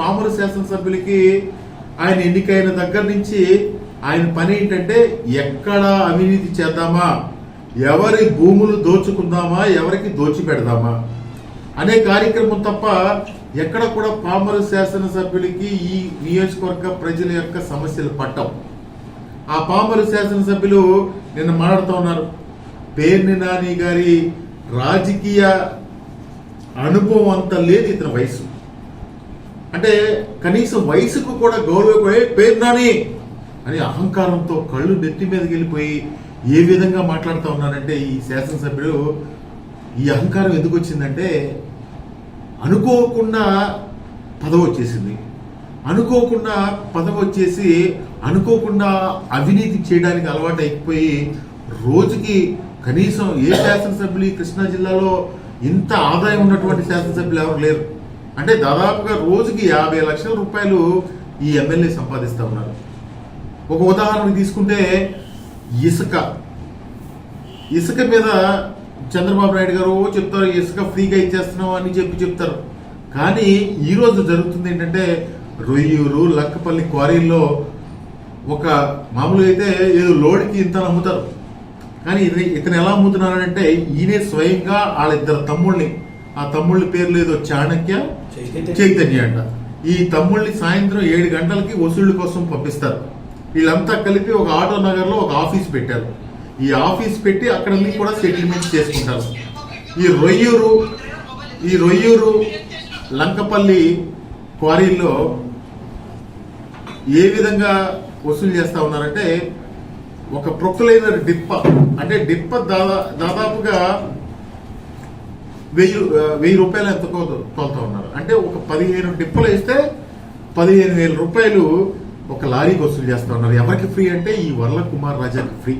పామరు శాసనసభ్యులకి ఆయన ఎన్నికైన దగ్గర నుంచి ఆయన పని ఏంటంటే ఎక్కడ అవినీతి చేద్దామా, ఎవరి భూములు దోచుకుందామా, ఎవరికి దోచిపెడదామా అనే కార్యక్రమం తప్ప ఎక్కడ కూడా పామరు శాసనసభ్యులకి ఈ నియోజకవర్గ ప్రజల యొక్క సమస్యలు పట్టవు. ఆ పామరు శాసనసభ్యులు నిన్న మాట్లాడుతూ ఉన్నారు. పేర్ని నాని గారి రాజకీయ అనుభవం అంత లేదు ఇతని వయసు, అంటే కనీసం వయసుకు కూడా గౌరవపోయి పేరు నాని అని అహంకారంతో కళ్ళు నెత్తి మీదకి వెళ్ళిపోయి ఏ విధంగా మాట్లాడుతూ ఉన్నారంటే ఈ శాసనసభ్యుడు ఈ అహంకారం ఎందుకు వచ్చిందంటే అనుకోకుండా పదవి వచ్చేసింది. అనుకోకుండా పదవి వచ్చేసి అనుకోకుండా అవినీతి చేయడానికి అలవాటు అయిపోయి రోజుకి కనీసం ఏ శాసనసభ్యులు ఈ కృష్ణా జిల్లాలో ఇంత ఆదాయం ఉన్నటువంటి శాసనసభ్యులు ఎవరు లేరు. అంటే దాదాపుగా రోజుకి 50 లక్షల రూపాయలు ఈ ఎమ్మెల్యే సంపాదిస్తూ ఉన్నారు. ఒక ఉదాహరణ తీసుకుంటే ఇసుక మీద చంద్రబాబు నాయుడు గారు చెప్తారు ఇసుక ఫ్రీగా ఇచ్చేస్తున్నాం అని చెప్తారు. కానీ ఈరోజు జరుగుతుంది ఏంటంటే రొయ్యూరు లక్కపల్లి క్వారీల్లో ఒక మామూలుగా అయితే ఏదో లోడ్కి ఇంత అమ్ముతారు, కానీ ఇతను ఎలా అమ్ముతున్నారంటే ఈయనే స్వయంగా వాళ్ళిద్దరు తమ్ముళ్ళని, ఆ తమ్ముళ్ళ పేర్లు ఏదో చాణక్య చైతన్య అంట, ఈ తమ్ముళ్ళని సాయంత్రం 7 గంటలకి వసూళ్ల కోసం పంపిస్తారు. వీళ్ళంతా కలిపి ఒక ఆటో నగర్ లో ఒక ఆఫీస్ పెట్టారు. ఈ ఆఫీస్ పెట్టి అక్కడ కూడా సెటిల్మెంట్ చేసుకుంటారు. ఈ రొయ్యూరు లంకపల్లి క్వారీల్లో ఏ విధంగా వసూలు చేస్తా ఉన్నారంటే ఒక ప్రొక్లైనర్ డిప్ప, అంటే డిప్ప దాదాపుగా 1000 రూపాయలు ఎంత తోలుతా ఉన్నారు. అంటే ఒక 15 డిప్పలు వేస్తే 15,000 రూపాయలు ఒక లారీకి వసూలు చేస్తా ఉన్నారు. ఎవరికి ఫ్రీ అంటే ఈ వర్ల కుమార్ రాజాకి ఫ్రీ.